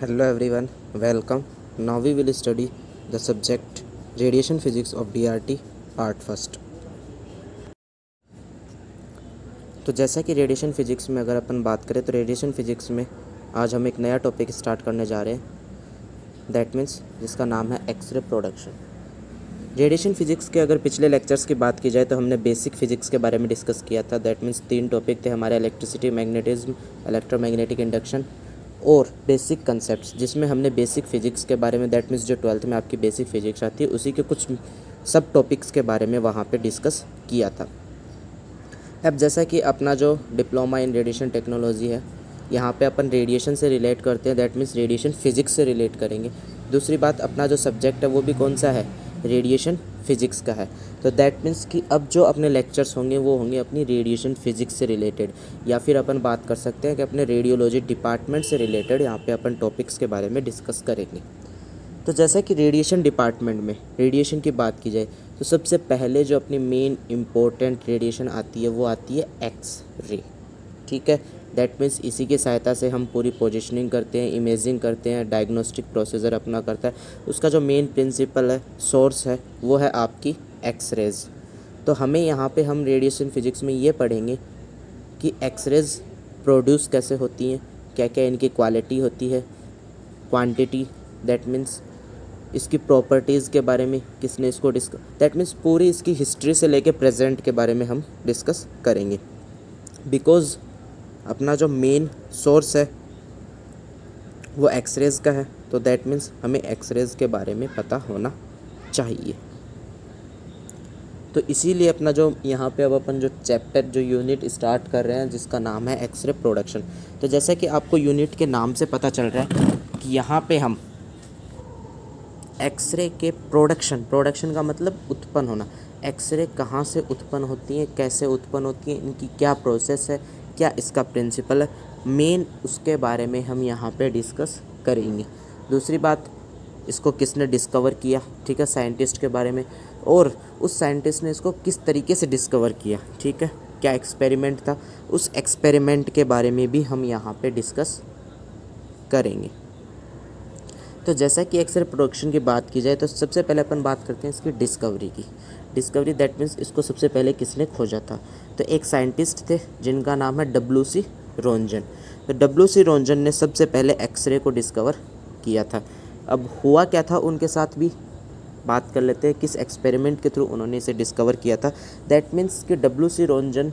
Hello everyone, welcome. Now we will study the subject radiation physics of DRT part first. तो जैसा कि radiation physics में अगर अपन बात करें तो रेडिएशन फिजिक्स में आज हम एक नया टॉपिक स्टार्ट करने जा रहे हैं, दैट मीन्स जिसका नाम है एक्सरे प्रोडक्शन। रेडिएशन फिजिक्स के अगर पिछले लेक्चर्स की बात की जाए तो हमने बेसिक फिजिक्स के बारे में डिस्कस किया था, दैट मीन्स 3 टॉपिक थे हमारे, इलेक्ट्रिसिटी, मैग्नेटिज्म, इलेक्ट्रोमैग्नेटिक इंडक्शन और बेसिक कंसेप्ट्स, जिसमें हमने बेसिक फिजिक्स के बारे में, दैट मीन्स जो 12th में आपकी बेसिक फिजिक्स आती है उसी के कुछ सब टॉपिक्स के बारे में वहाँ पे डिस्कस किया था। अब जैसा कि अपना जो डिप्लोमा इन रेडिएशन टेक्नोलॉजी है, यहाँ पे अपन रेडिएशन से रिलेट करते हैं, दैट मीन्स रेडिएशन फिजिक्स से रिलेट करेंगे। दूसरी बात, अपना जो सब्जेक्ट है वो भी कौन सा है, रेडिएशन फिजिक्स का है। तो दैट मीन्स कि अब जो अपने लेक्चर्स होंगे वो होंगे अपनी रेडिएशन फिजिक्स से रिलेटेड, या फिर अपन बात कर सकते हैं कि अपने रेडियोलॉजी डिपार्टमेंट से रिलेटेड यहाँ पे अपन टॉपिक्स के बारे में डिस्कस करेंगे। तो जैसा कि रेडिएशन डिपार्टमेंट में रेडिएशन की बात की जाए तो सबसे पहले जो अपनी मेन इम्पोर्टेंट रेडिएशन आती है वो आती है एक्स रे, ठीक है। दैट मीन्स इसी की सहायता से हम पूरी पोजीशनिंग करते हैं, इमेजिंग करते हैं, डायग्नोस्टिक प्रोसीजर अपना करता है। उसका जो मेन प्रिंसिपल है, सोर्स है, वो है आपकी एक्स रेज। तो हमें यहाँ पे हम रेडिएशन फिजिक्स में ये पढ़ेंगे कि एक्स रेज प्रोड्यूस कैसे होती हैं, क्या क्या इनकी क्वालिटी होती है, क्वांटिटी, दैट मीन्स इसकी प्रॉपर्टीज़ के बारे में किसने इसको दैट मीन्स पूरी इसकी हिस्ट्री से लेके प्रेजेंट के बारे में हम डिस्कस करेंगे। बिकॉज़ अपना जो मेन सोर्स है वो एक्सरेज का है, तो दैट मीन्स हमें एक्सरेज के बारे में पता होना चाहिए। तो इसीलिए अपना जो यहाँ पे अब अपन जो चैप्टर जो यूनिट स्टार्ट कर रहे हैं जिसका नाम है एक्सरे प्रोडक्शन। तो जैसा कि आपको यूनिट के नाम से पता चल रहा है कि यहाँ पे हम एक्सरे के प्रोडक्शन का मतलब उत्पन्न होना, एक्सरे कहाँ से उत्पन्न होती हैं, कैसे उत्पन्न होती हैं, इनकी क्या प्रोसेस है, क्या इसका प्रिंसिपल है, मेन उसके बारे में हम यहाँ पे डिस्कस करेंगे। दूसरी बात, इसको किसने डिस्कवर किया, ठीक है, साइंटिस्ट के बारे में, और उस साइंटिस्ट ने इसको किस तरीके से डिस्कवर किया, ठीक है, क्या एक्सपेरिमेंट था, उस एक्सपेरिमेंट के बारे में भी हम यहाँ पे डिस्कस करेंगे। तो जैसा कि एक्सरे प्रोडक्शन की बात की जाए तो सबसे पहले अपन बात करते हैं इसकी डिस्कवरी की। डिस्कवरी दैट मीन्स इसको सबसे पहले किसने खोजा था, तो एक साइंटिस्ट थे जिनका नाम है WC रोंजन। तो WC रोंजन ने सबसे पहले एक्सरे को डिस्कवर किया था। अब हुआ क्या था उनके साथ भी बात कर लेते हैं, किस एक्सपेरिमेंट के थ्रू उन्होंने इसे डिस्कवर किया था। दैट मीन्स कि WC रोंजन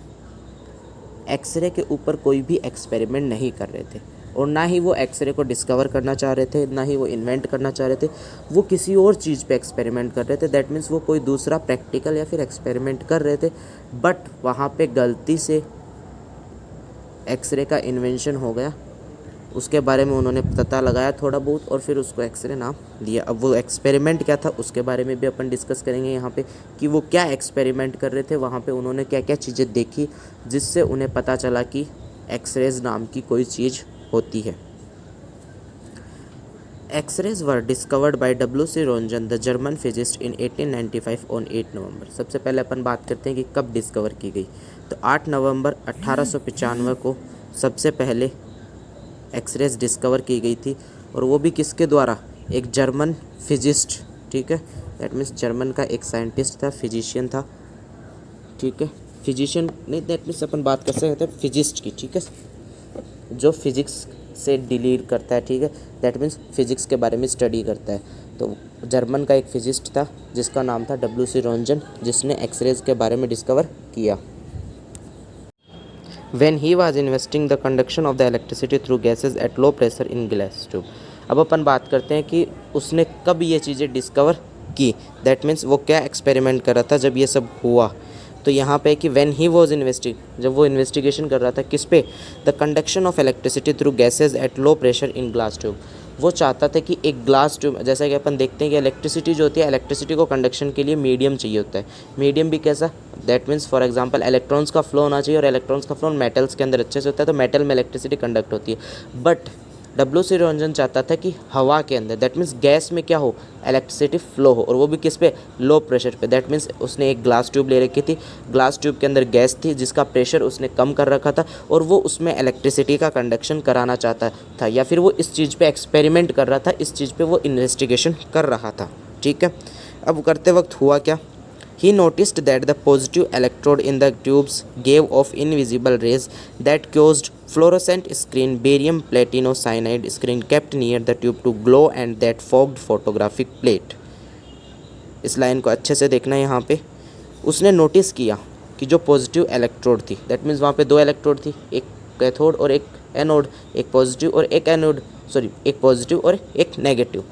एक्सरे के ऊपर कोई भी एक्सपेरिमेंट नहीं कर रहे थे, और ना ही वो एक्सरे को डिस्कवर करना चाह रहे थे, ना ही वो इन्वेंट करना चाह रहे थे, वो किसी और चीज़ पे एक्सपेरिमेंट कर रहे थे। दैट मीन्स वो कोई दूसरा प्रैक्टिकल या फिर एक्सपेरिमेंट कर रहे थे, बट वहाँ पे गलती से एक्सरे का इन्वेंशन हो गया। उसके बारे में उन्होंने पता लगाया थोड़ा बहुत और फिर उसको एक्सरे नाम दिया। अब वो एक्सपेरिमेंट क्या था उसके बारे में भी अपन डिस्कस करेंगे यहाँ पे, कि वो क्या एक्सपेरिमेंट कर रहे थे, वहाँ पे उन्होंने क्या क्या चीज़ें देखी जिससे उन्हें पता चला कि एक्सरेज नाम की कोई चीज़ होती है। X rays were discovered by WC Roentgen the German physicist in 1895 on 8 November. सबसे पहले अपन बात करते हैं कि कब डिस्कवर की गई, तो 8 नवंबर 1895 को सबसे पहले एक्सरेज डिस्कवर की गई थी, और वो भी किसके द्वारा, एक जर्मन फिजिस्ट, ठीक है, दैट मीन्स जर्मन का एक साइंटिस्ट था, फिजिशियन था, ठीक है, फिजिशियन नहीं, दैट मीन्स अपन बात कर सकते हैं फिजिस्ट की, ठीक है, जो फिजिक्स से डील करता है, ठीक है, दैट मीन्स फिजिक्स के बारे में स्टडी करता है। तो जर्मन का एक फिजिस्ट था जिसका नाम था WC रोंजन, जिसने एक्सरेज के बारे में डिस्कवर किया। When he was investigating the conduction of the electricity through gases at low pressure in glass tube। अब अपन बात करते हैं कि उसने कब ये चीज़ें डिस्कवर की, दैट मीन्स वो क्या एक्सपेरिमेंट कर रहा था जब ये सब हुआ। तो यहाँ पे कि व्हेन ही वॉज जब वो इन्वेस्टिगेशन कर रहा था किस पे, the conduction of electricity through gases at low pressure in glass tube. वो चाहता था कि एक ग्लास ट्यूब, जैसा कि अपन देखते हैं कि इलेक्ट्रिसिटी जो होती है, इलेक्ट्रिसिटी को कंडक्शन के लिए मीडियम चाहिए होता है। मीडियम भी कैसा, that means for example electrons का फ्लो होना चाहिए, और इलेक्ट्रॉन्स का फ्लो मेटल्स के अंदर अच्छे से होता है, तो मेटल में इलेक्ट्रिसिटी कंडक्ट होती है। बट डब्ल्यू सी रंजन चाहता था कि हवा के अंदर, दैट मीन्स गैस में क्या हो, इलेक्ट्रिसिटी फ्लो हो, और वो भी किस पे, लो प्रेशर पे। दैट मीन्स उसने एक ग्लास ट्यूब ले रखी थी, ग्लास ट्यूब के अंदर गैस थी जिसका प्रेशर उसने कम कर रखा था, और वो उसमें इलेक्ट्रिसिटी का कंडक्शन कराना चाहता था, या फिर वो इस चीज़ पे एक्सपेरिमेंट कर रहा था, इस चीज़ पे वो इन्वेस्टिगेशन कर रहा था। ठीक है, अब करते वक्त हुआ क्या, he noticed that the positive electrode in the tubes gave off invisible rays that caused fluorescent screen barium platinocyanide screen kept near the tube to glow and that fogged photographic plate। इस line को अच्छे से देखना है। यहाँ पे उसने notice किया कि जो पॉजिटिव इलेक्ट्रोड थी, दैट मीन्स वहाँ पे दो इलेक्ट्रोड थी, एक कैथोड और एक एनोड, एक पॉजिटिव और एक एनोड, एक पॉजिटिव और एक नेगेटिव।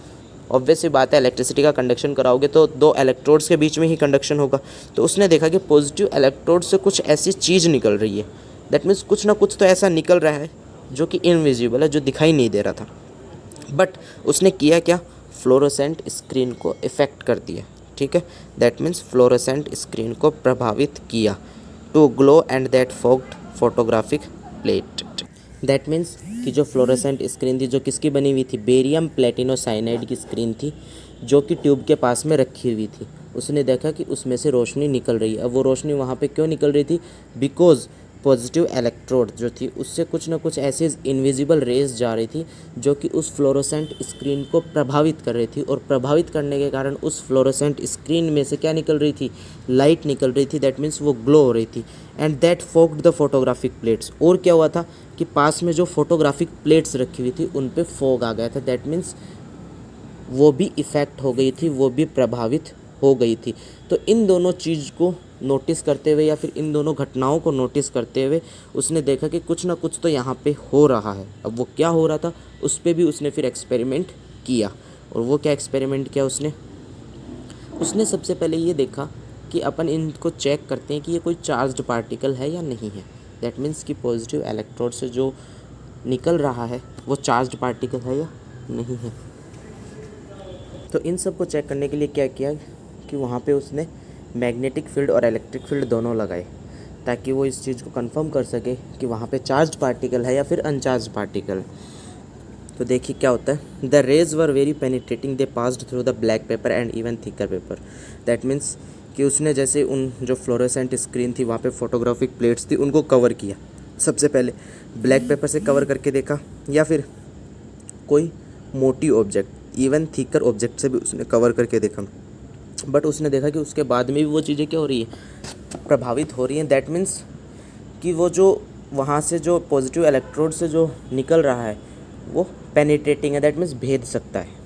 ऑब्वियस सी बात है, इलेक्ट्रिसिटी का कंडक्शन कराओगे तो दो इलेक्ट्रोड्स के बीच में ही कंडक्शन होगा। तो उसने देखा कि पॉजिटिव इलेक्ट्रोड से कुछ ऐसी चीज़ निकल रही है, दैट मीन्स कुछ ना कुछ तो ऐसा निकल रहा है जो कि इनविजिबल है, जो दिखाई नहीं दे रहा था। बट उसने किया क्या, फ्लोरोसेंट स्क्रीन को इफ़ेक्ट कर दिया। ठीक है, दैट मीन्स फ्लोरोसेंट स्क्रीन को प्रभावित किया, to glow and that fogged photographic plate. That means कि जो फ्लोरोसेंट स्क्रीन थी, जो किसकी बनी हुई थी, बेरियम प्लेटिनोसाइनाइड की स्क्रीन थी, जो कि ट्यूब के पास में रखी हुई थी। उसने देखा कि उसमें से रोशनी निकल रही है। अब वो रोशनी वहाँ पे क्यों निकल रही थी, बिकॉज पॉजिटिव इलेक्ट्रोड जो थी उससे कुछ ना कुछ ऐसी इनविजिबल रेज जा रही थी जो कि उस फ्लोरोसेंट स्क्रीन को प्रभावित कर रही थी, और प्रभावित करने के कारण उस फ्लोरोसेंट स्क्रीन में से क्या निकल रही थी, लाइट निकल रही थी। दैट मीन्स वो ग्लो हो रही थी, and that fogged the photographic plates. और क्या हुआ था कि पास में जो फोटोग्राफिक प्लेट्स रखी हुई थी उन पे फोग आ गया था। दैट मीन्स वो भी इफ़ेक्ट हो गई थी, वो भी प्रभावित हो गई थी। तो इन दोनों चीज़ को नोटिस करते हुए, या फिर इन दोनों घटनाओं को नोटिस करते हुए उसने देखा कि कुछ ना कुछ तो यहाँ पे हो रहा है। अब वो क्या हो रहा था उस पर भी उसने फिर एक्सपेरिमेंट किया। और वो क्या एक्सपेरिमेंट किया उसने सबसे पहले ये देखा कि अपन इनको चेक करते हैं कि ये कोई चार्ज्ड पार्टिकल है या नहीं है। दैट मीन्स कि पॉजिटिव इलेक्ट्रोड से जो निकल रहा है वो चार्ज्ड पार्टिकल है या नहीं है। तो इन सब को चेक करने के लिए क्या किया कि वहाँ पे उसने मैग्नेटिक फील्ड और इलेक्ट्रिक फील्ड दोनों लगाए, ताकि वो इस चीज़ को कंफर्म कर सके कि वहाँ पे चार्ज्ड पार्टिकल है या फिर अनचार्ज्ड पार्टिकल। तो देखिए क्या होता है, the raise were very penetrating, they passed through the black pepper and even thicker paper. That means कि उसने जैसे उन जो फ्लोरोसेंट स्क्रीन थी वहाँ पे फोटोग्राफिक प्लेट्स थी उनको कवर किया। सबसे पहले ब्लैक पेपर से कवर करके देखा, या फिर कोई मोटी ऑब्जेक्ट, इवन थिकर ऑब्जेक्ट से भी उसने कवर करके देखा। बट उसने देखा कि उसके बाद में भी वो चीज़ें क्या हो रही है, प्रभावित हो रही हैं। दैट मीन्स कि वो जो वहाँ से जो पॉजिटिव इलेक्ट्रोड से जो निकल रहा है वो पेनिट्रेटिंग है, दैट मीन्स भेद सकता है।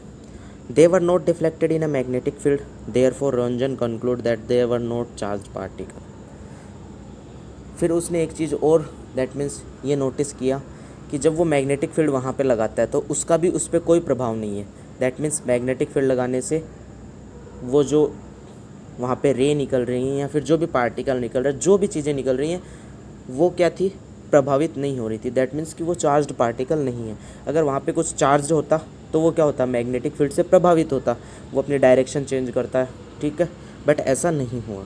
They were not deflected in a magnetic field, therefore Roentgen conclude that they were not charged particle. फिर उसने एक चीज़ और, दैट मीन्स ये नोटिस किया कि जब वो मैग्नेटिक फील्ड वहाँ पे लगाता है तो उसका भी उस पर कोई प्रभाव नहीं है। दैट मीन्स मैग्नेटिक फील्ड लगाने से वो जो वहाँ पे रे निकल रही हैं या फिर जो भी पार्टिकल निकल रहा है, जो भी चीज़ें निकल रही हैं, वो क्या थी, प्रभावित नहीं हो रही थी। दैट मीन्स कि वो चार्ज्ड पार्टिकल नहीं है। अगर वहाँ पे कुछ चार्ज होता तो वो क्या होता, मैग्नेटिक फील्ड से प्रभावित होता, वो अपनी डायरेक्शन चेंज करता है। ठीक है, बट ऐसा नहीं हुआ।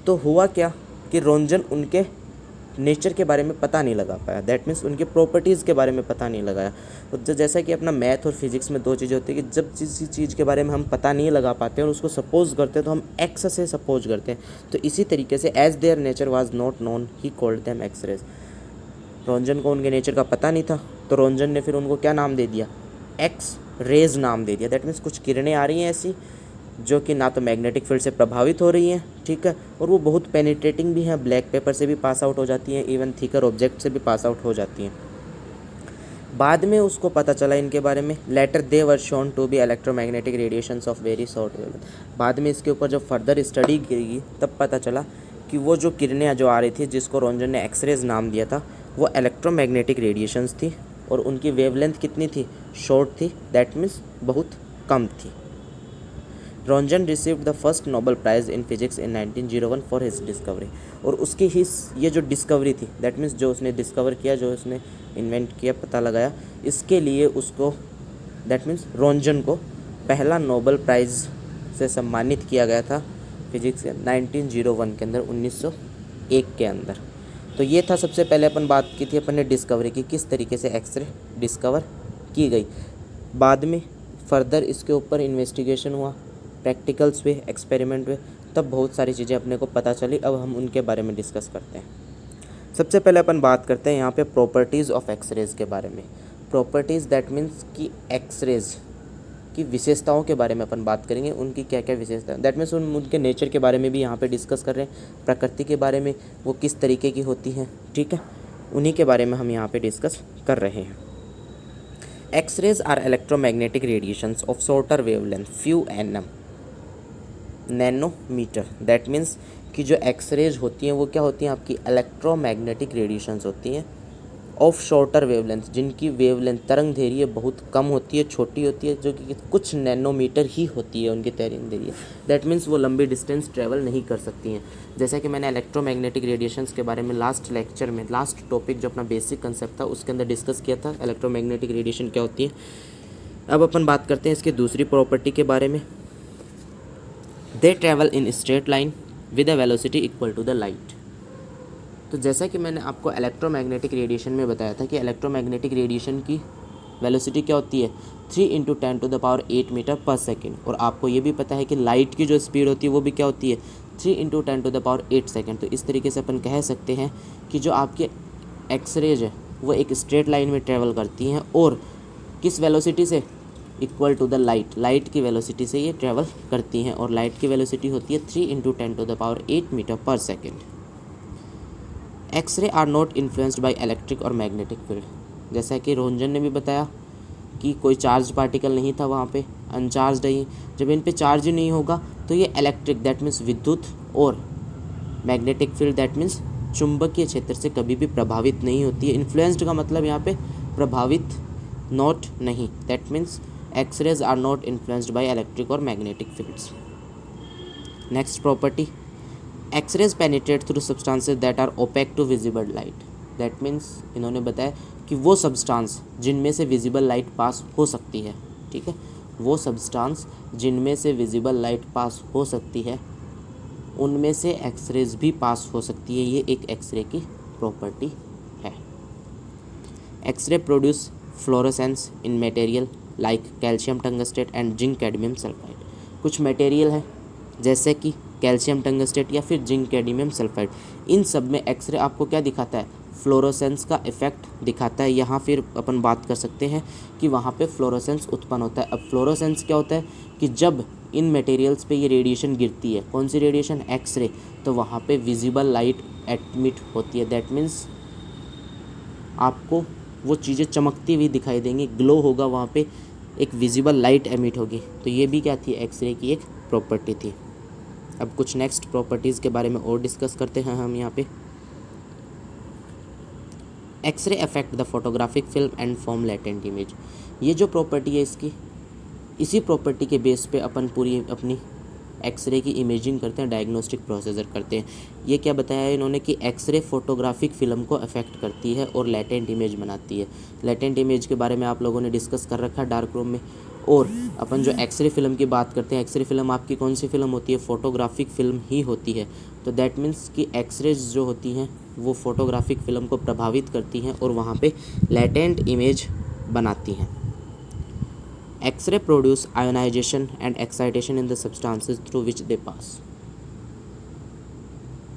तो हुआ क्या कि रोंजन उनके नेचर के बारे में पता नहीं लगा पाया। दैट मीन्स उनके प्रॉपर्टीज़ के बारे में पता नहीं लगाया। तो जैसा कि अपना मैथ और फिजिक्स में दो चीज़ें होती है कि जब किसी चीज़ के बारे में हम पता नहीं लगा पाते और उसको सपोज करते हैं तो हम एक्स से सपोज करते हैं। तो इसी तरीके से as their nature was not known he called them X rays. Roentgen को उनके नेचर का पता नहीं था, तो रोंजन ने फिर उनको क्या नाम दे दिया, एक्स रेज नाम दे दिया। दैट मीन्स कुछ किरणें आ रही हैं ऐसी जो कि ना तो मैग्नेटिक फील्ड से प्रभावित हो रही हैं, ठीक है, और वो बहुत पेनिट्रेटिंग भी हैं, ब्लैक पेपर से भी पास आउट हो जाती हैं, इवन थिकर ऑब्जेक्ट से भी पास आउट हो जाती हैं। बाद में उसको पता चला इनके बारे में, later they were shown to be electromagnetic radiations of very short wavelength. बाद में इसके ऊपर जब फर्दर स्टडी की तब पता चला कि वो जो किरणें जो आ रही थी जिसको रोंजन ने एक्सरेज नाम दिया था वो इलेक्ट्रोमैग्नेटिक रेडिएशंस थी, और उनकी वेवलेंथ कितनी थी, शॉर्ट थी। दैट मीन्स बहुत कम थी। Roentgen received the first Nobel prize in physics in 1901 for his discovery. और उसकी ही ये जो डिस्कवरी थी, दैट मीन्स जो उसने डिस्कवर किया, जो उसने इन्वेंट किया, पता लगाया, इसके लिए उसको, दैट मीन्स रोंजन को पहला नोबेल प्राइज़ से सम्मानित किया गया था फिजिक्स के 1901 के अंदर, 1901 के अंदर। तो ये था, सबसे पहले अपन बात की थी, अपन ने डिस्कवरी की, किस तरीके से एक्सरे डिस्कवर की गई। बाद में फर्दर इसके ऊपर इन्वेस्टिगेशन हुआ, प्रैक्टिकल्स हुए, एक्सपेरिमेंट हुए, तब बहुत सारी चीज़ें अपने को पता चली। अब हम उनके बारे में डिस्कस करते हैं। सबसे पहले अपन बात करते हैं यहाँ पे प्रॉपर्टीज़ ऑफ एक्सरेज के बारे में। प्रॉपर्टीज़ दैट मीन्स कि एक्सरेज की विशेषताओं के बारे में अपन बात करेंगे, उनकी क्या क्या विशेषता है। दैट मीन्स उनके नेचर के बारे में भी यहाँ पे डिस्कस कर रहे हैं, प्रकृति के बारे में वो किस तरीके की होती हैं, ठीक है, उन्हीं के बारे में हम यहाँ पे डिस्कस कर रहे हैं। X rays are electromagnetic radiations of shorter wavelength few nanometre. That means कि जो एक्सरेज होती हैं वो क्या होती हैं, आपकी इलेक्ट्रोमैग्नेटिक रेडिएशंस होती हैं ऑफ शॉर्टर वेवलेंथ, जिनकी वेवलेंथ तरंग दैर्घ्य बहुत कम होती है, छोटी होती है, जो कि कुछ नैनोमीटर ही होती है उनकी तरंग दैर्घ्य। दैट मीन्स वो लंबी डिस्टेंस ट्रैवल नहीं कर सकती हैं। जैसा कि मैंने इलेक्ट्रोमैग्नेटिक रेडिएशंस के बारे में लास्ट लेक्चर में, लास्ट टॉपिक जो अपना बेसिक कंसेप्ट था उसके अंदर डिस्कस किया था, इलेक्ट्रोमैग्नेटिक रेडिएशन क्या होती है। अब अपन बात करते हैं इसकी दूसरी प्रॉपर्टी के बारे में। They travel in straight line with a velocity equal to the light. तो जैसा कि मैंने आपको इलेक्ट्रोमैग्नेटिक रेडिएशन में बताया था कि इलेक्ट्रोमैग्नेटिक रेडिएशन की वेलोसिटी क्या होती है, 3 × 10⁸ मीटर पर सेकेंड। और आपको ये भी पता है कि लाइट की जो स्पीड होती है वो भी क्या होती है, 3 × 10⁸ सेकेंड। तो इस तरीके से अपन कह सकते हैं कि जो आपके एक्सरेज है वो एक स्ट्रेट लाइन में ट्रैवल करती हैं और किस वेलोसिटी से, इक्वल टू द लाइट की वेलोसिटी से ये ट्रैवल करती हैं। और लाइट की वेलोसिटी होती है 3 × 10⁸ मीटर पर second. X ray are not influenced by electric और मैग्नेटिक फील्ड। जैसा कि रोहनजन ने भी बताया कि कोई चार्ज पार्टिकल नहीं था वहाँ पे, अनचार्ज है। जब इन पे चार्ज ही नहीं होगा तो ये इलेक्ट्रिक दैट मीन्स विद्युत और मैग्नेटिक फील्ड दैट मीन्स चुंबकीय क्षेत्र से कभी भी प्रभावित नहीं होती है। इन्फ्लुएंस्ड का मतलब यहाँ पे प्रभावित, नॉट नहीं। That means X rays are not influenced by electric और magnetic fields. Next property, X rays penetrate through substances that are opaque to visible light. That means इन्होंने बताया कि वो सब्सटेंस जिनमें से विजिबल लाइट पास हो सकती है, ठीक है, वो सब्सटेंस जिनमें से विजिबल लाइट पास हो सकती है उनमें से एक्सरेज भी पास हो सकती है। ये एक एक्सरे की प्रॉपर्टी है। X ray produce fluorescence in material like calcium tungstate and zinc cadmium sulphide. कुछ मटेरियल है जैसे कि कैल्शियम टंगस्टेट या फिर जिंक कैडमियम सल्फाइड, इन सब में एक्सरे आपको क्या दिखाता है, फ्लोरोसेंस का इफेक्ट दिखाता है। यहाँ फिर अपन बात कर सकते हैं कि वहाँ पे फ्लोरोसेंस उत्पन्न होता है। अब फ्लोरोसेंस क्या होता है कि जब इन मटेरियल्स पे ये रेडिएशन गिरती है, कौन सी रेडिएशन, एक्सरे, तो वहाँ पे विजिबल लाइट एमिट होती है। दैट मीन्स आपको वो चीज़ें चमकती हुई दिखाई देंगी, ग्लो होगा, वहाँ पे एक विजिबल लाइट एमिट होगी। तो ये भी क्या थी, एक्सरे की एक प्रॉपर्टी थी। अब कुछ नेक्स्ट प्रॉपर्टीज़ के बारे में और डिस्कस करते हैं हम यहाँ पे। X ray affect the photographic film and form latent image. ये जो प्रॉपर्टी है इसकी, इसी प्रॉपर्टी के बेस पे अपन पूरी अपनी एक्सरे की इमेजिंग करते हैं, डायग्नोस्टिक प्रोसीजर करते हैं। ये क्या बताया है इन्होंने कि एक्सरे फोटोग्राफिक फिल्म को अफेक्ट करती है और लेटेंट इमेज बनाती है। लेटेंट इमेज के बारे में आप लोगों ने डिस्कस कर रखा है डार्क रूम में। और अपन जो एक्सरे फिल्म की बात करते हैं, एक्सरे फिल्म आपकी कौन सी फिल्म होती है, फोटोग्राफिक फिल्म ही होती है। तो दैट मीन्स कि एक्सरेज जो होती हैं वो फोटोग्राफिक फिल्म को प्रभावित करती हैं और वहाँ पे लेटेंट इमेज बनाती हैं। X ray produce ionisation and excitation in the substances through which they pass.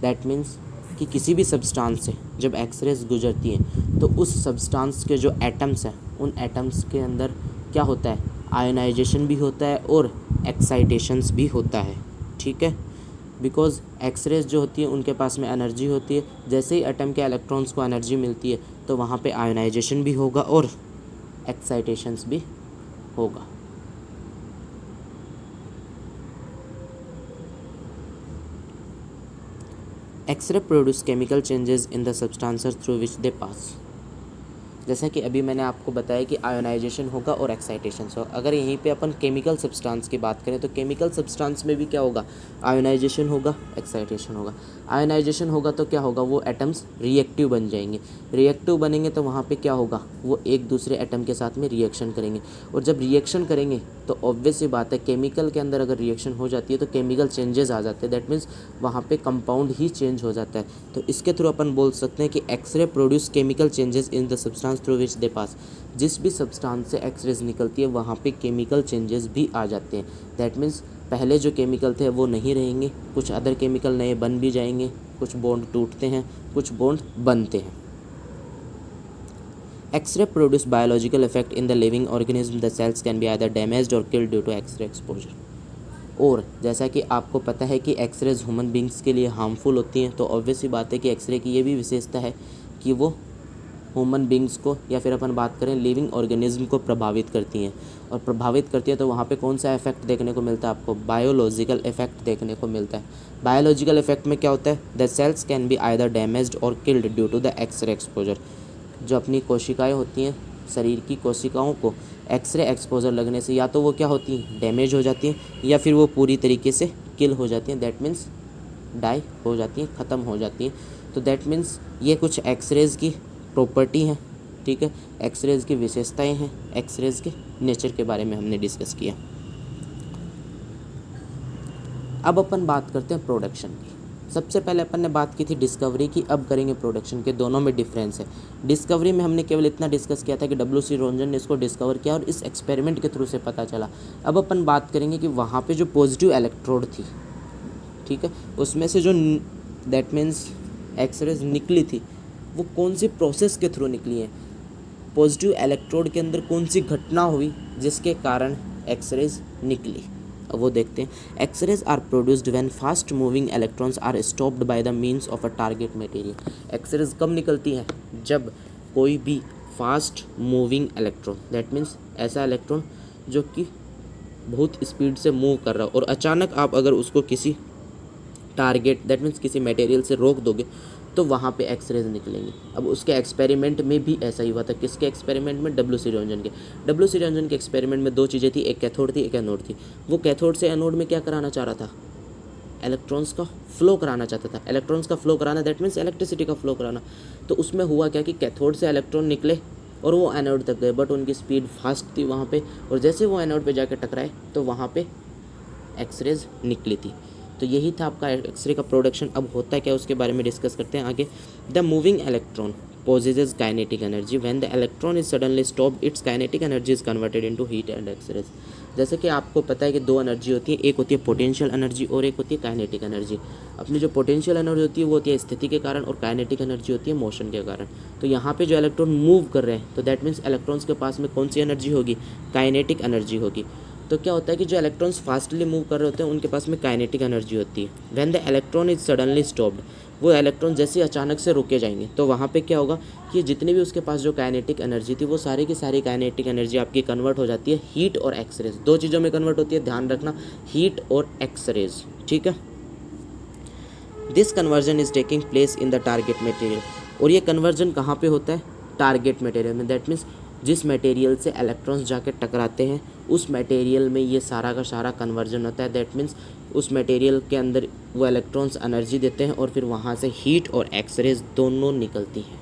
That means कि किसी भी सब्सटेंस से जब एक्सरेज गुजरती हैं तो उस सब्सटेंस के जो एटम्स हैं उन एटम्स के अंदर क्या होता है, आयोनाइजेशन भी होता है और एक्साइटेशंस भी होता है, ठीक है। बिकॉज एक्सरेज जो होती है उनके पास में एनर्जी होती है। जैसे ही एटम के इलेक्ट्रॉन्स को एनर्जी मिलती है तो वहाँ पे आयोनाइजेशन भी होगा और एक्साइटेशंस भी होगा। X ray produce chemical changes in the substances through which they pass. जैसा कि अभी मैंने आपको बताया कि आयोनाइजेशन होगा और एक्साइटेशन होगा। अगर यहीं पे अपन केमिकल सब्सटेंस की बात करें तो केमिकल सब्सटेंस में भी क्या होगा, आयोनाइजेशन होगा, एक्साइटेशन होगा। आयोनाइजेशन होगा तो क्या होगा, वो एटम्स रिएक्टिव बन जाएंगे। रिएक्टिव बनेंगे तो वहाँ पे क्या होगा, वो एक दूसरे एटम के साथ में रिएक्शन करेंगे। और जब रिएक्शन करेंगे तो ऑब्वियस सी बात है, केमिकल के अंदर अगर रिएक्शन हो जाती है तो केमिकल चेंजेस आ जाते हैं। दैट मीन्स वहाँ पे कंपाउंड ही चेंज हो जाता है। तो इसके थ्रू अपन बोल सकते हैं कि X ray produce chemical changes in the substance substance through which they pass, जिस भी सब्सटेंस से एक्स रेज निकलती है वहाँ पे केमिकल चेंजेस भी आ जाते हैं। दैट मीन्स पहले जो केमिकल थे वो नहीं रहेंगे, कुछ अदर केमिकल नए बन भी जाएंगे, कुछ बॉन्ड टूटते हैं, कुछ बॉन्ड बनते हैं। X-ray produce biological effect in the living organism. The cells can be either damaged or killed due to X-ray exposure. और जैसा कि आपको पता है कि एक्सरेज ह्यूमन बींग्स के लिए हार्मफुल होती हैं, तो ऑब्वियस ही बात है कि एक्सरे की ये भी विशेषता है कि वो ह्यूमन बींग्स को या फिर अपन बात करें लिविंग ऑर्गेनिज्म को प्रभावित करती हैं। और प्रभावित करती है तो वहाँ पे कौन सा इफेक्ट देखने को मिलता है आपको? बायोलॉजिकल इफेक्ट देखने को मिलता है। बायोलॉजिकल इफेक्ट में क्या होता है? The cells can be either damaged और killed due to the X ray exposure. जो अपनी कोशिकाएं होती हैं, शरीर की कोशिकाओं को एक्सरे एक्सपोजर लगने से या तो वो क्या होती हैं, डैमेज हो जाती हैं, या फिर वो पूरी तरीके से किल हो जाती हैं। दैट मीन्स डाई हो जाती हैं, ख़त्म हो जाती हैं। तो दैट मीन्स ये कुछ एक्सरेज की प्रॉपर्टी हैं, ठीक है, एक्सरेज की विशेषताएं हैं, एक्सरेज के नेचर के बारे में हमने डिस्कस किया। अब अपन बात करते हैं प्रोडक्शन की। सबसे पहले अपन ने बात की थी डिस्कवरी की, अब करेंगे प्रोडक्शन के। दोनों में डिफरेंस है। डिस्कवरी में हमने केवल इतना डिस्कस किया था कि डब्ल्यू.सी. रोंजन ने इसको डिस्कवर किया और इस एक्सपेरिमेंट के थ्रू से पता चला। अब अपन बात करेंगे कि वहाँ पे जो पॉजिटिव इलेक्ट्रोड थी, ठीक है, उसमें से जो दैट मीन्स एक्सरेज निकली थी वो कौन सी प्रोसेस के थ्रू निकली है, पॉजिटिव इलेक्ट्रोड के अंदर कौन सी घटना हुई जिसके कारण एक्सरेज निकली। अब वो देखते हैं। X rays are produced when fast moving electrons are stopped by the means of a target material. X rays कब निकलती हैं? जब कोई भी fast moving electron, that means ऐसा इलेक्ट्रॉन जो कि बहुत स्पीड से मूव कर रहा हो और अचानक आप अगर उसको किसी टारगेट दैट मीन्स किसी मटेरियल से रोक दोगे तो वहाँ पे एक्सरेज निकलेंगी। अब उसके एक्सपेरिमेंट में भी ऐसा ही हुआ था। किसके एक्सपेरिमेंट में? डब्ल्यू.सी. रोंजन के। डब्ल्यू.सी. रोंजन के एक्सपेरिमेंट में दो चीज़ें थी, एक कैथोड थी, एक एनोड थी। वो कैथोड से एनोड में क्या कराना चाह रहा था? इलेक्ट्रॉन्स का फ्लो कराना चाहता था। इलेक्ट्रॉन्स का फ्लो कराना दैट मीन्स इलेक्ट्रिसिटी का फ्लो कराना। तो उसमें हुआ क्या कि कैथोड से इलेक्ट्रॉन निकले और वो एनोड तक गए, बट उनकी स्पीड फास्ट थी वहाँ पे, और जैसे वो एनोड पे जाके टकराए तो वहाँ पे एक्सरेज निकली थी। तो यही था आपका एक्सरे का प्रोडक्शन। अब होता है क्या उसके बारे में डिस्कस करते हैं आगे। The moving electron possesses kinetic energy. When the electron is suddenly stopped, its kinetic energy is converted into heat and X-rays. जैसे कि आपको पता है कि दो एनर्जी होती है, एक होती है पोटेंशियल एनर्जी और एक होती है काइनेटिक एनर्जी। अपनी जो पोटेंशियल एनर्जी होती है वो होती है स्थिति के कारण और काइनेटिक एनर्जी होती है मोशन के कारण। तो यहाँ पे जो इलेक्ट्रॉन मूव कर रहे हैं तो दैट मीन्स इलेक्ट्रॉन्स के पास में कौन सी एनर्जी होगी? काइनेटिक एनर्जी होगी। तो क्या होता है कि जो इलेक्ट्रॉन्स फास्टली मूव कर रहे होते हैं उनके पास में काइनेटिक एनर्जी होती है। When the electron is suddenly stopped, वो इलेक्ट्रॉन जैसे अचानक से रुके जाएंगे तो वहाँ पे क्या होगा कि जितनी भी उसके पास जो काइनेटिक एनर्जी थी वो सारी की सारी काइनेटिक एनर्जी आपकी कन्वर्ट हो जाती है हीट और एक्सरेज। दो चीज़ों में कन्वर्ट होती है, ध्यान रखना, हीट और एक्सरेज, ठीक है। This conversion is taking place in the target material. और ये कन्वर्जन कहाँ पे होता है? टारगेट मटेरियल में। दैट मीन्स जिस मटेरियल से इलेक्ट्रॉन्स जाके टकराते हैं उस मटेरियल में ये सारा का सारा कन्वर्जन होता है। दैट मीन्स उस मटेरियल के अंदर वो इलेक्ट्रॉन्स एनर्जी देते हैं और फिर वहाँ से हीट और एक्सरेज दोनों निकलती हैं।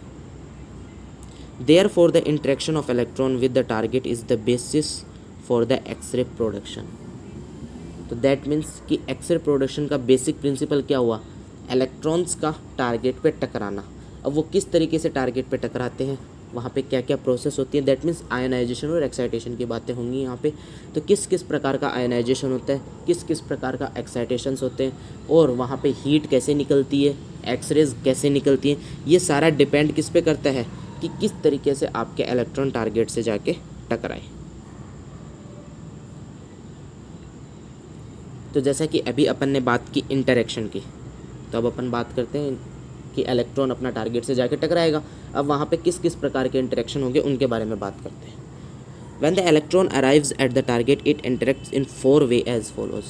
Therefore the interaction of electron with the target is the basis for the X ray production. तो दैट मीन्स कि एक्सरे प्रोडक्शन का बेसिक प्रिंसिपल क्या हुआ? इलेक्ट्रॉन्स का टारगेट पे टकराना। अब वो किस तरीके से टारगेट पे टकराते हैं, वहाँ पे क्या क्या प्रोसेस होती है, दैट मीन्स आयनाइजेशन और एक्साइटेशन की बातें होंगी यहाँ पे। तो किस किस प्रकार का आयनाइजेशन होता है, किस किस प्रकार का एक्साइटेशंस होते हैं, और वहाँ पे हीट कैसे निकलती है, एक्सरेज कैसे निकलती हैं, ये सारा डिपेंड किस पे करता है कि किस तरीके से आपके इलेक्ट्रॉन टारगेट से जाके टकराए। तो जैसा कि अभी अपन ने बात की इंटरेक्शन की, तो अब अपन बात करते हैं कि इलेक्ट्रॉन अपना टारगेट से जाके टकराएगा। अब वहाँ पे किस किस प्रकार के इंटरेक्शन होंगे उनके बारे में बात करते हैं। When the electron arrives at the target it interacts in 4 way as follows.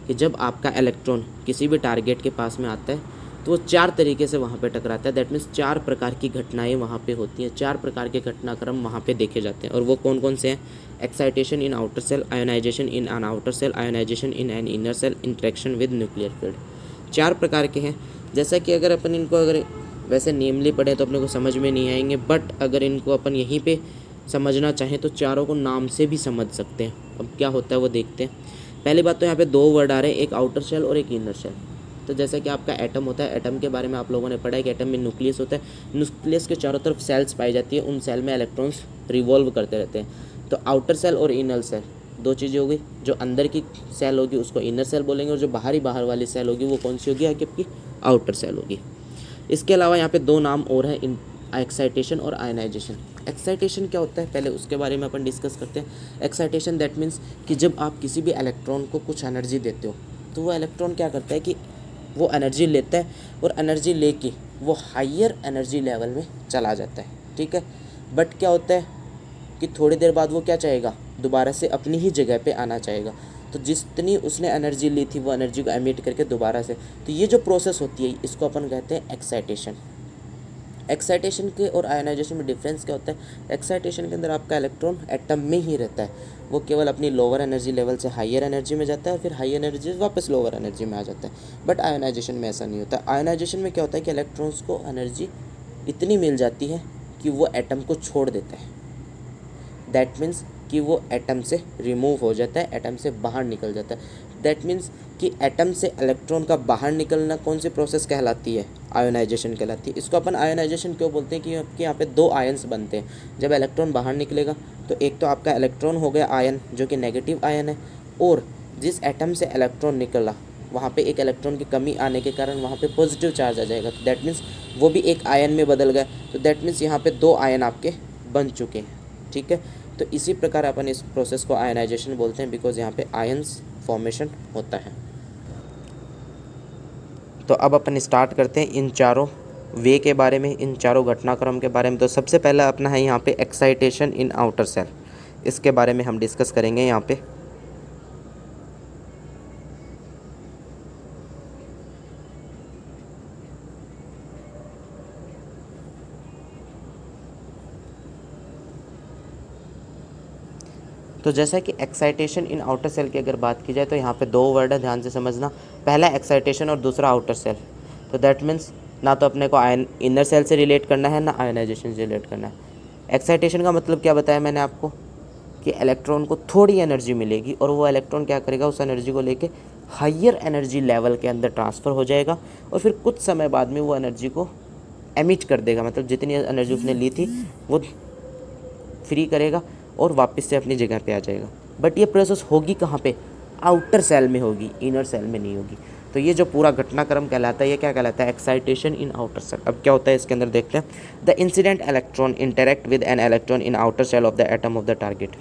कि जब आपका इलेक्ट्रॉन किसी भी टारगेट के पास में आता है तो वो 4 तरीके से वहाँ पे टकराता है। दैट मीन्स 4 प्रकार की घटनाएं वहाँ पे होती हैं, 4 प्रकार के घटनाक्रम वहाँ पे देखे जाते हैं। और वो कौन कौन से हैं? Excitation in outer shell, ionisation in an outer shell, ionisation in an inner shell, interaction with nuclear field. 4 प्रकार के हैं। जैसा कि अगर अपन इनको अगर वैसे नेमली पढ़े तो अपने को समझ में नहीं आएंगे, बट अगर इनको अपन यहीं पे समझना चाहें तो चारों को नाम से भी समझ सकते हैं। अब क्या होता है वो देखते हैं। पहली बात तो यहाँ पे 2 वर्ड आ रहे हैं, एक आउटर सेल और एक इनर सेल। तो जैसे कि आपका एटम होता है, एटम के बारे में आप लोगों ने पढ़ा है कि एटम में न्यूक्लियस होता है, न्यूक्लियस के चारों तरफ सेल्स पाई जाती है, उन सेल में इलेक्ट्रॉन्स रिवॉल्व करते रहते हैं। तो आउटर सेल और इनर सेल दो चीज़ें हो गई। जो अंदर की सेल होगी उसको इनर सेल बोलेंगे, और जो बाहर वाली सेल होगी वो कौन सी होगी, आपकी आउटर सेल होगी। इसके अलावा यहाँ पे दो नाम और हैं, एक्साइटेशन और आयनाइजेशन। एक्साइटेशन क्या होता है पहले उसके बारे में अपन डिस्कस करते हैं। एक्साइटेशन दैट मीन्स कि जब आप किसी भी इलेक्ट्रॉन को कुछ एनर्जी देते हो तो वो इलेक्ट्रॉन क्या करता है कि वो एनर्जी लेता है और एनर्जी लेके वो हायर एनर्जी लेवल में चला जाता है, ठीक है। बट क्या होता है कि थोड़ी देर बाद वो क्या चाहेगा, दोबारा से अपनी ही जगह पे आना चाहेगा। तो जितनी उसने एनर्जी ली थी वो एनर्जी को एमिट करके दोबारा से, तो ये जो प्रोसेस होती है इसको अपन कहते हैं एक्साइटेशन। एक्साइटेशन के और आयनाइजेशन में डिफरेंस क्या होता है, एक्साइटेशन के अंदर आपका इलेक्ट्रॉन एटम में ही रहता है, वो केवल अपनी लोअर एनर्जी लेवल से हायर एनर्जी में जाता है, फिर हाई एनर्जी से वापस लोअर एनर्जी में आ जाता है। बट आयनाइजेशन में ऐसा नहीं होता। आयनाइजेशन में क्या होता है कि इलेक्ट्रॉन्स को एनर्जी इतनी मिल जाती है कि वो एटम को छोड़ देता है। दैट मीन्स कि वो एटम से रिमूव हो जाता है, एटम से बाहर निकल जाता है। दैट मीन्स कि एटम से इलेक्ट्रॉन का बाहर निकलना कौन सी प्रोसेस कहलाती है, आयोनाइजेशन कहलाती है। इसको अपन आयोनाइजेशन क्यों बोलते हैं कि आपके यहाँ पे दो आयन्स बनते हैं। जब इलेक्ट्रॉन बाहर निकलेगा तो एक तो आपका इलेक्ट्रॉन हो गया आयन जो कि नेगेटिव आयन है, और जिस एटम से इलेक्ट्रॉन निकला वहाँ पे एक इलेक्ट्रॉन की कमी आने के कारण वहाँ पे पॉजिटिव चार्ज आ जाएगा। तो दैट मीन्स वो भी एक आयन में बदल गया। तो दैट मीन्स यहाँ पे दो आयन आपके बन चुके हैं, ठीक है। तो इसी प्रकार अपन इस प्रोसेस को आयनाइजेशन बोलते हैं, बिकॉज यहाँ पे आयंस फॉर्मेशन होता है। तो अब अपन स्टार्ट करते हैं इन चारों वे के बारे में, इन चारों घटनाक्रम के बारे में। तो सबसे पहला अपना है यहाँ पे एक्साइटेशन इन आउटर सेल, इसके बारे में हम डिस्कस करेंगे यहाँ पे। तो जैसा कि एक्साइटेशन इन आउटर सेल की अगर बात की जाए तो यहाँ पे दो वर्ड है, ध्यान से समझना। पहला एक्साइटेशन और दूसरा आउटर सेल। तो दैट मीन्स ना तो अपने को आयन इनर सेल से रिलेट करना है, ना आयनाइजेशन से रिलेट करना है। एक्साइटेशन का मतलब क्या बताया मैंने आपको कि इलेक्ट्रॉन को थोड़ी एनर्जी मिलेगी और वो इलेक्ट्रॉन क्या करेगा, उस एनर्जी को लेके हायर एनर्जी लेवल के अंदर ट्रांसफ़र हो जाएगा और फिर कुछ समय बाद में वो एनर्जी को एमिट कर देगा। मतलब जितनी एनर्जी उसने ली थी वो फ्री करेगा और वापस से अपनी जगह पे आ जाएगा। बट ये प्रोसेस होगी कहाँ पे, आउटर सेल में होगी, इनर सेल में नहीं होगी। तो ये जो पूरा घटनाक्रम कहलाता है ये क्या कहलाता है, एक्साइटेशन इन आउटर सेल। अब क्या होता है इसके अंदर देखते हैं। The incident electron interact with an electron in outer shell of the atom of the target.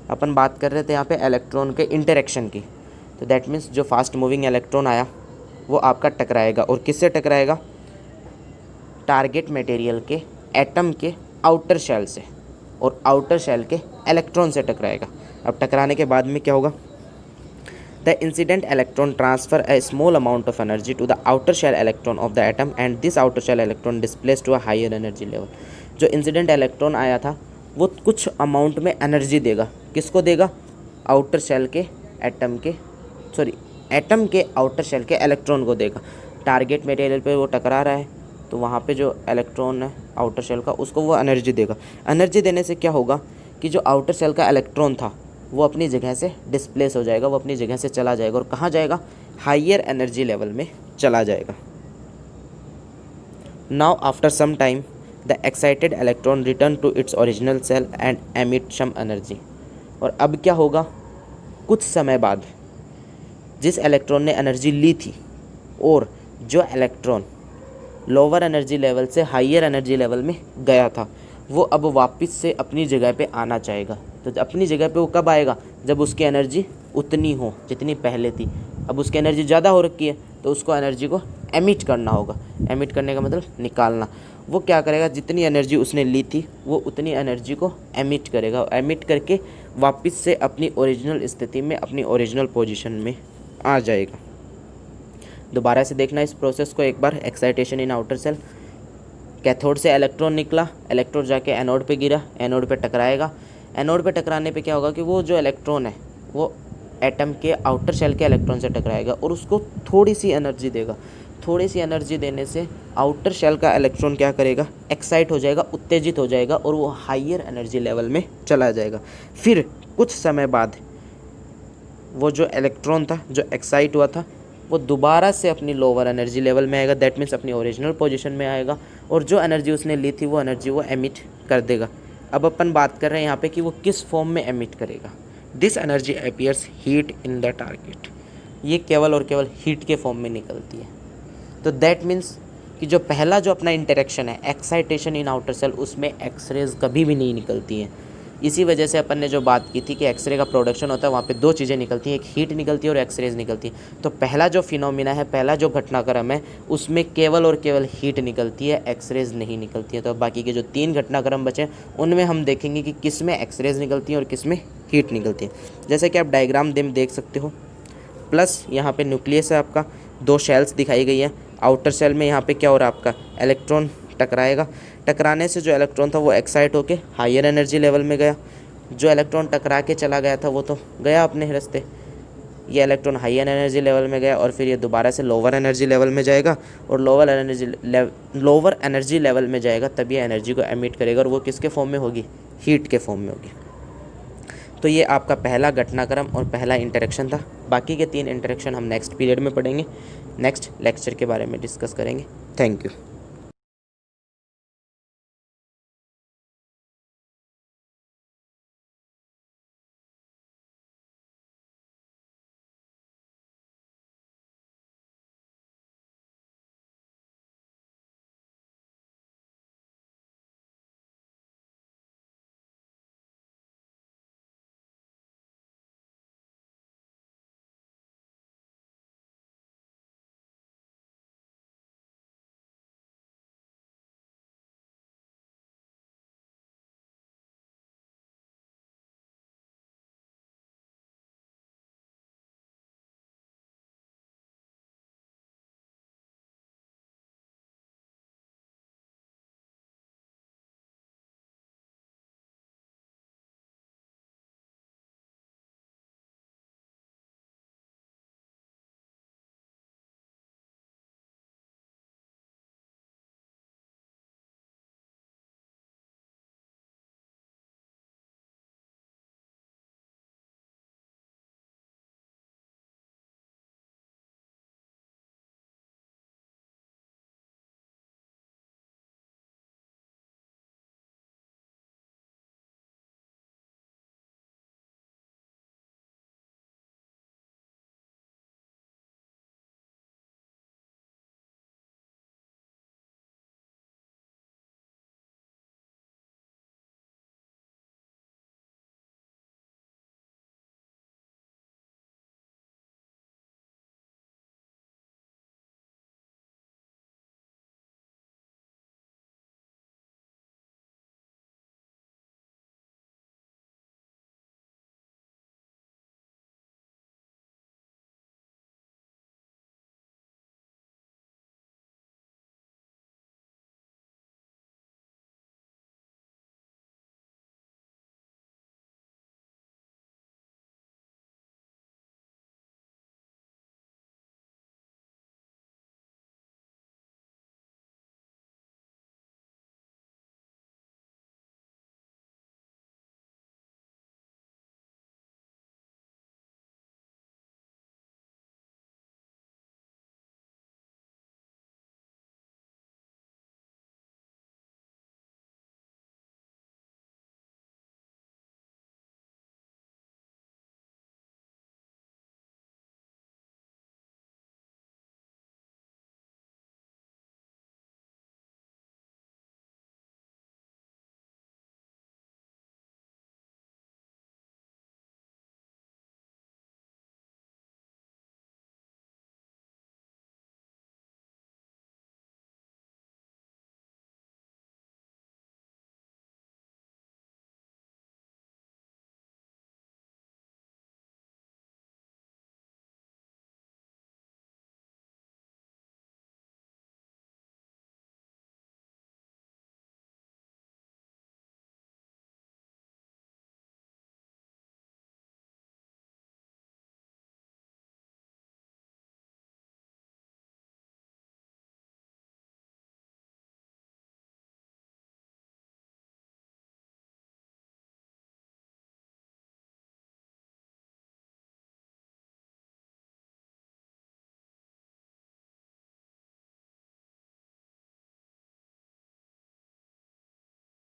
अपन बात कर रहे थे यहाँ पे इलेक्ट्रॉन के इंटरेक्शन की। तो दैट मीन्स जो फास्ट मूविंग इलेक्ट्रॉन आया वो आपका टकराएगा, और किससे टकराएगा, टारगेट मटेरियल के एटम के आउटर शेल से, और आउटर शेल के इलेक्ट्रॉन से टकराएगा। अब टकराने के बाद में क्या होगा, the incident electron transfer a small amount of energy to the outer shell electron of the atom and this outer shell electron displace to a higher energy level. जो इंसिडेंट इलेक्ट्रॉन आया था वो कुछ अमाउंट में energy देगा, किसको देगा, outer shell के एटम के एटम के आउटर शेल के इलेक्ट्रॉन को देगा। टारगेट मटेरियल पे वो टकरा रहा है तो वहाँ पे जो इलेक्ट्रॉन है आउटर शेल का उसको वो एनर्जी देगा। एनर्जी देने से क्या होगा कि जो आउटर शेल का इलेक्ट्रॉन था वो अपनी जगह से डिस्प्लेस हो जाएगा, वो अपनी जगह से चला जाएगा, और कहाँ जाएगा, हायर एनर्जी लेवल में चला जाएगा। Now after some time the excited electron return to its original shell and emit some energy. और अब क्या होगा, कुछ समय बाद जिस इलेक्ट्रॉन ने एनर्जी ली थी और जो इलेक्ट्रॉन लोअर एनर्जी लेवल से हायर एनर्जी लेवल में गया था वो अब वापस से अपनी जगह पे आना चाहेगा। तो अपनी जगह पे वो कब आएगा, जब उसकी एनर्जी उतनी हो जितनी पहले थी। अब उसकी एनर्जी ज़्यादा हो रखी है तो उसको एनर्जी को एमिट करना होगा। एमिट करने का मतलब निकालना। वो क्या करेगा, जितनी एनर्जी उसने ली थी वो उतनी एनर्जी को एमिट करेगा, एमिट करके वापस से अपनी ओरिजिनल स्थिति में, अपनी ओरिजिनल पोजीशन में आ जाएगा। दोबारा से देखना इस प्रोसेस को एक बार। Excitation in outer shell, cathode से इलेक्ट्रॉन निकला, इलेक्ट्रॉन जाके एनोड पे गिरा, एनोड पे टकराएगा। एनोड पे टकराने पे क्या होगा कि वो जो इलेक्ट्रॉन है वो एटम के आउटर शेल के इलेक्ट्रॉन से टकराएगा और उसको थोड़ी सी एनर्जी देगा। थोड़ी सी एनर्जी देने से आउटर शेल का इलेक्ट्रॉन क्या करेगा, एक्साइट हो जाएगा, उत्तेजित हो जाएगा और वो हायर एनर्जी लेवल में चला जाएगा। फिर कुछ समय बाद वो जो इलेक्ट्रॉन था जो एक्साइट हुआ था वो दोबारा से अपनी लोअर एनर्जी लेवल में आएगा, दैट मीन्स अपनी ओरिजिनल पोजीशन में आएगा, और जो एनर्जी उसने ली थी वो एनर्जी वो एमिट कर देगा। अब अपन बात कर रहे हैं यहाँ पे कि वो किस फॉर्म में एमिट करेगा। This energy appears heat in the target, ये केवल और केवल हीट के फॉर्म में निकलती है। तो दैट मीन्स कि जो पहला जो अपना इंटरेक्शन है एक्साइटेशन इन आउटर सेल, उसमें एक्सरेज कभी भी नहीं निकलती हैं। इसी वजह से अपन ने जो बात की थी कि एक्सरे का प्रोडक्शन होता है, वहाँ पे दो चीज़ें निकलती हैं, एक हीट निकलती है और एक्सरेज निकलती है। तो पहला जो फिनोमिना है, पहला जो घटनाक्रम है, उसमें केवल और केवल हीट निकलती है, एक्सरेज नहीं निकलती है। तो अब बाकी के जो 3 घटनाक्रम बचे उनमें हम देखेंगे कि किस में एक्सरेज निकलती है और किस में हीट निकलती है। जैसे कि आप डायग्राम देख सकते हो, प्लस यहाँ पे न्यूक्लियस है आपका, 2 शेल्स दिखाई गई है। आउटर सेल में यहाँ पे क्या हो रहा है आपका, इलेक्ट्रॉन टकराएगा, टकराने से जो इलेक्ट्रॉन था वो एक्साइट होके हायर एनर्जी लेवल में गया। जो इलेक्ट्रॉन टकरा के चला गया था वो तो गया अपने रास्ते, ये इलेक्ट्रॉन हायर एनर्जी लेवल में गया और फिर ये दोबारा से लोअर एनर्जी लेवल में जाएगा, और लोअर एनर्जी लेवल में जाएगा तब ये एनर्जी को एमिट करेगा, और वो किसके फॉर्म में होगी, हीट के फॉर्म में होगी। तो ये आपका पहला घटनाक्रम और पहला इंटरेक्शन था। बाकी के 3 इंटरेक्शन हम नेक्स्ट पीरियड में पढ़ेंगे, नेक्स्ट लेक्चर के बारे में डिस्कस करेंगे। Thank you.